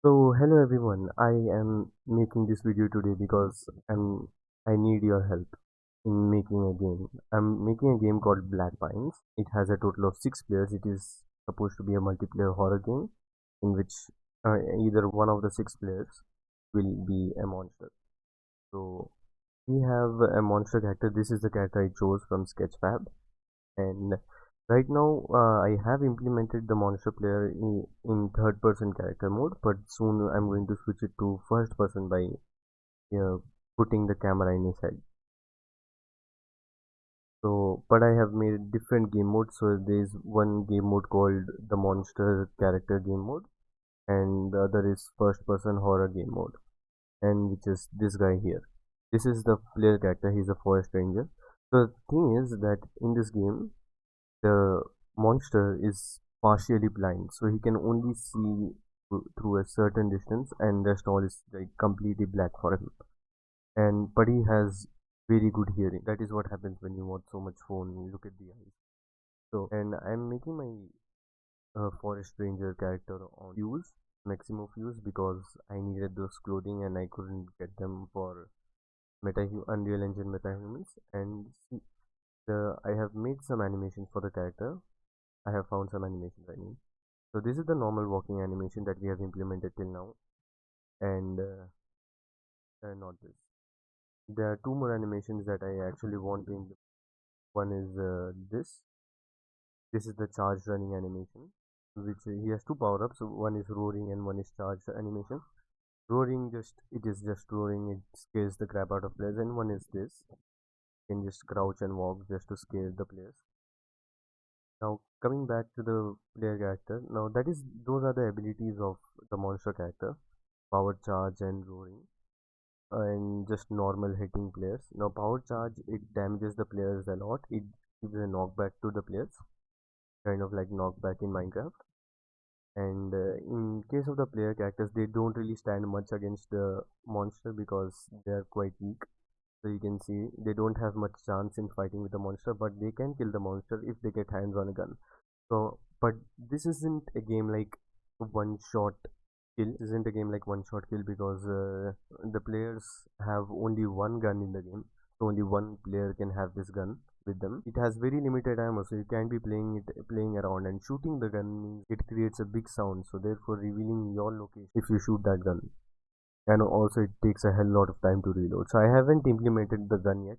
So hello everyone, I am making this video today because I need your help in making a game. I'm making a game called Black Pines. It has a total of 6 players. It is supposed to be a multiplayer horror game in which either one of the 6 players will be a monster. So we have a monster character. This is the character I chose from Sketchfab, and right now I have implemented the monster player in third person character mode, but soon I'm going to switch it to first person by putting the camera in his head. So but I have made different game modes. So there's one game mode called the monster character game mode, and the other is first person horror game mode, and which is this guy here. This is the player character. He's a forest ranger. So the thing is that in this game the monster is partially blind, so he can only see through a certain distance, and rest all is like completely black for him. And but he has very good hearing. That is what happens when you watch so much phone. You look at the eyes. So, and I'm making my forest ranger character on fuse, maximum fuse, because I needed those clothing and I couldn't get them for Unreal Engine MetaHumans. And see, I have made some animations for the character. I have found some animations, I mean. So this is the normal walking animation that we have implemented till now, and not this. There are two more animations that I actually want to implement. One is this. This is the charge running animation, which he has two power-ups. So one is roaring and one is charge animation. Roaring, it is just roaring. It scares the crap out of players. And one is this. You can just crouch and walk just to scare the players. Now coming back to the player character. Now those are the abilities of the monster character: power charge and roaring, and just normal hitting players. Now power charge, it damages the players a lot. It gives a knockback to the players, kind of like knockback in Minecraft. And in case of the player characters, they don't really stand much against the monster because they are quite weak. So you can see they don't have much chance in fighting with the monster, but they can kill the monster if they get hands on a gun. So, but this isn't a game like one shot kill. This isn't a game like one shot kill because the players have only one gun in the game. So only one player can have this gun with them. It has very limited ammo, so you can't be playing around, and shooting the gun means it creates a big sound. So therefore, revealing your location if you shoot that gun, and also it takes a hell lot of time to reload. So I haven't implemented the gun yet.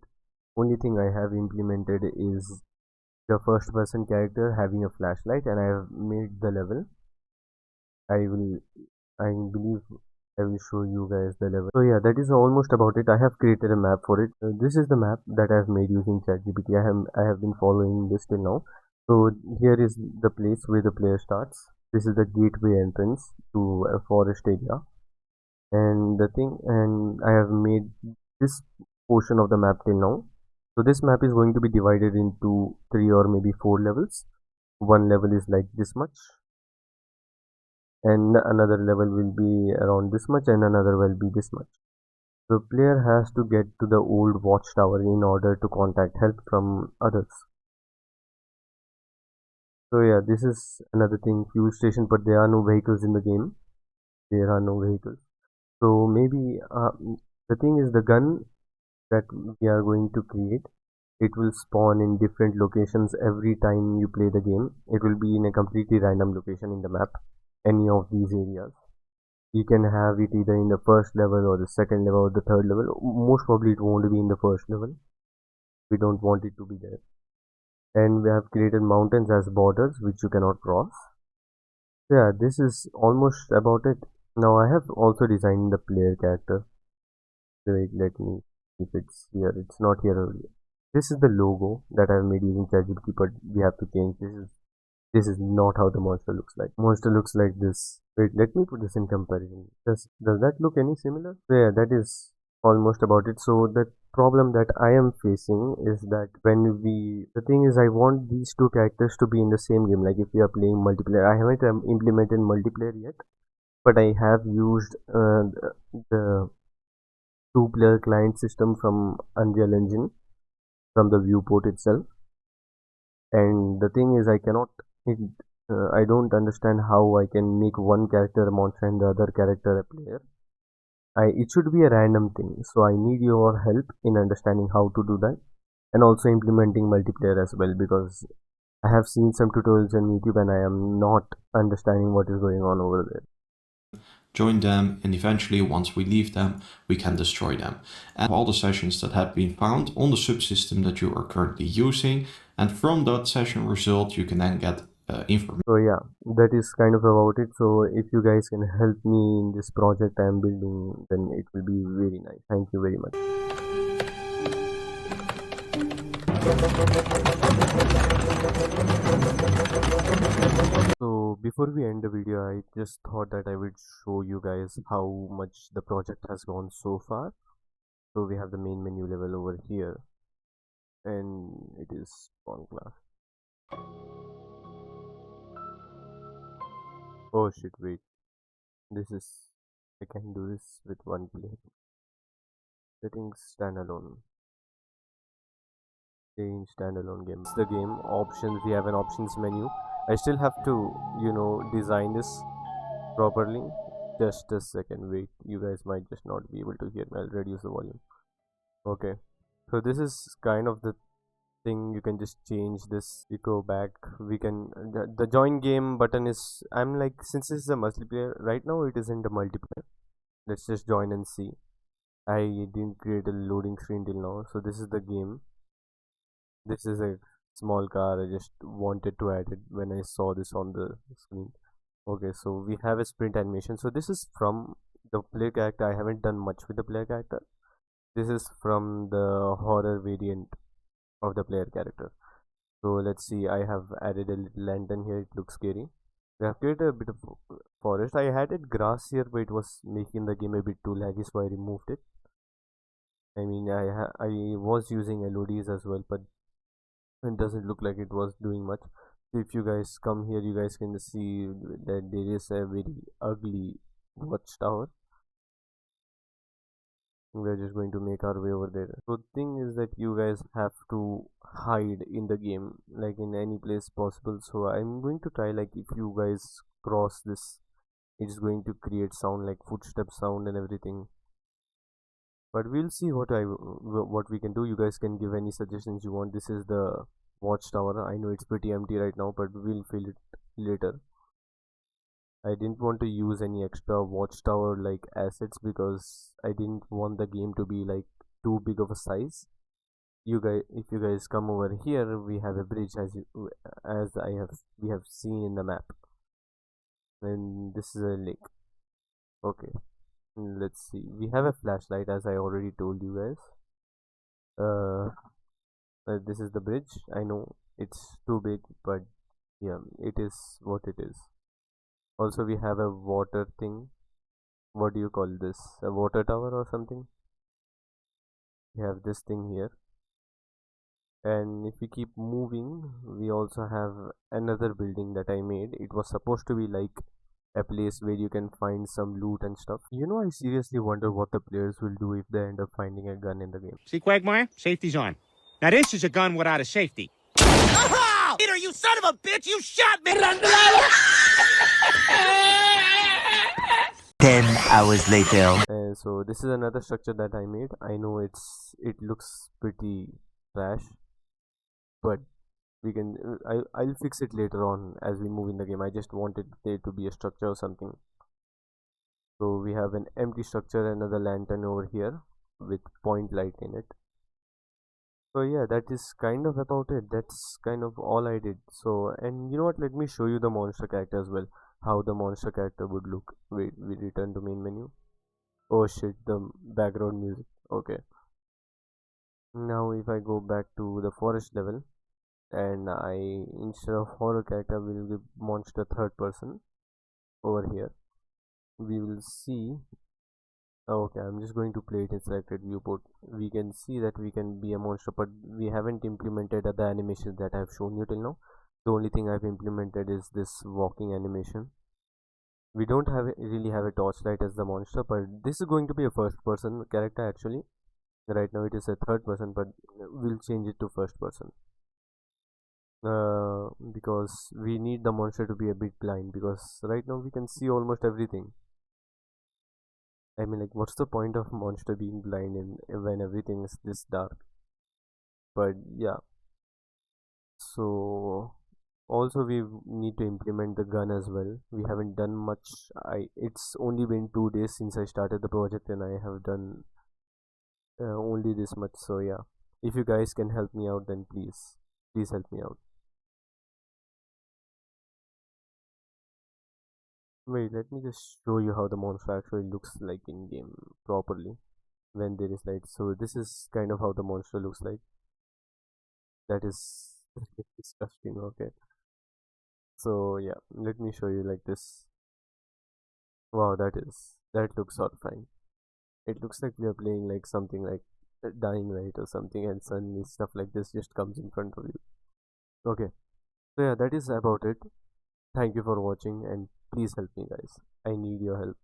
Only thing I have implemented is the first person character having a flashlight, and I have made the level. I will I believe I will show you guys the level. So yeah, that is almost about it. I have created a map for it. This is the map that I have made using ChatGPT. I have been following this till now. So here is the place where the player starts. This is the gateway entrance to a forest area. And I have made this portion of the map till now. So this map is going to be divided into 3 or maybe 4 levels. One level is like this much, and another level will be around this much, and another will be this much. The player has to get to the old watchtower in order to contact help from others. So yeah, this is another thing, fuel station, but there are no vehicles in the game. There are no vehicles. So maybe the thing is the gun that we are going to create, it will spawn in different locations every time you play the game. It will be in a completely random location in the map, any of these areas. You can have it either in the first level or the second level or the third level. Most probably it won't be in the first level. We don't want it to be there. And we have created mountains as borders which you cannot cross. So yeah, this is almost about it. Now I have also designed the player character. Wait, let me see if it's here. It's not here earlier. This is the logo that I've made using ChatGPT, but we have to change. This is not how the monster looks like. Monster looks like this. Wait, let me put this in comparison. Does that look any similar? So yeah, that is almost about it. So the problem that I am facing is that the thing is I want these two characters to be in the same game. Like if we are playing multiplayer, I haven't implemented multiplayer yet, but I have used the two-player client system from Unreal Engine from the viewport itself. And the thing is, I cannot. It, I don't understand how I can make one character a monster and the other character a player. It should be a random thing, so I need your help in understanding how to do that, and also implementing multiplayer as well, because I have seen some tutorials on YouTube and I am not understanding what is going on over there. Join them, and eventually once we leave them, we can destroy them. And all the sessions that have been found on the subsystem that you are currently using, and from that session result you can then get information. So yeah, that is kind of about it. So if you guys can help me in this project I am building, then it will be very nice. Thank you very much. So before we end the video, I just thought that I would show you guys how much the project has gone so far. So we have the main menu level over here, and it is spawn class. Oh shit, wait. I can do this with one player. Settings standalone. Change standalone game. It's the game. Options, we have an options menu. I still have to, design this properly. Just a second, wait. You guys might just not be able to hear me. I'll reduce the volume. Okay. So this is kind of the thing. You can just change this. We go back. We can the join game button is, I'm like, since this is a multiplayer right now, it is in the multiplayer. Let's just join and see. I didn't create a loading screen till now. So this is the game. This is a small car. I just wanted to add it when I saw this on the screen. Okay, so we have a sprint animation. So this is from the player character. I haven't done much with the player character. This is from the horror variant of the player character. So let's see, I have added a little lantern here. It looks scary. We have created a bit of forest. I added grass here, but it was making the game a bit too laggy, so I removed it. I mean, I was using LODs as well, but it doesn't look like it was doing much. So if you guys come here, you guys can see that there is a very ugly watchtower. We're just going to make our way over there. So thing is that you guys have to hide in the game, like in any place possible. So I'm going to try, like, if you guys cross this, it's going to create sound like footstep sound and everything. But we'll see what we can do. You guys can give any suggestions you want. This is the watchtower. I know it's pretty empty right now, but we'll fill it later. I didn't want to use any extra watchtower like assets because I didn't want the game to be like too big of a size. If you guys come over here, we have a bridge as we have seen in the map, and this is a lake. Okay, let's see. We have a flashlight as I already told you guys. This is the bridge. I know it's too big, but yeah, it is what it is. Also, we have a water thing. What do you call this? A water tower or something? We have this thing here. And if we keep moving, we also have another building that I made. It was supposed to be like a place where you can find some loot and stuff. I seriously wonder what the players will do if they end up finding a gun in the game. See, Quagmire? Safety's on. Now this is a gun without a safety. Oh! Peter, you son of a bitch! You shot me! 10 hours later. And so this is another structure that I made. I know it looks pretty trash, but we can I'll fix it later on as we move in the game. I just wanted there to be a structure or something. So we have an empty structure, another lantern over here with point light in it. So yeah, that is kind of about it. That's kind of all I did. So, and you know what, let me show you the monster character as well, how the monster character would look. Wait, we return to main menu. Oh shit, the background music. Okay, now if I go back to the forest level, and I, instead of horror character, will give monster third person. Over here we will see, okay, I'm just going to play it in selected viewport. We can see that we can be a monster, but we haven't implemented the animations that I've shown you till now. The only thing I've implemented is this walking animation. We don't really have a torchlight as the monster, but this is going to be a first person character actually. Right now it is a third person, but we'll change it to first person. because we need the monster to be a bit blind, because right now we can see almost everything. I mean, like, what's the point of monster being blind in when everything is this dark? But yeah, so also we need to implement the gun as well. We haven't done much. It's only been 2 days since I started the project, and I have done only this much. So yeah, if you guys can help me out, then please help me out. Wait, let me just show you how the monster actually looks like in game properly when there is light. So this is kind of how the monster looks like. That is disgusting. Okay, so yeah, let me show you like this. Wow, that looks horrifying. It looks like we are playing like something like Dying Light or something, and suddenly stuff like this just comes in front of you. Okay, so yeah, that is about it. Thank you for watching, and please help me, guys. I need your help.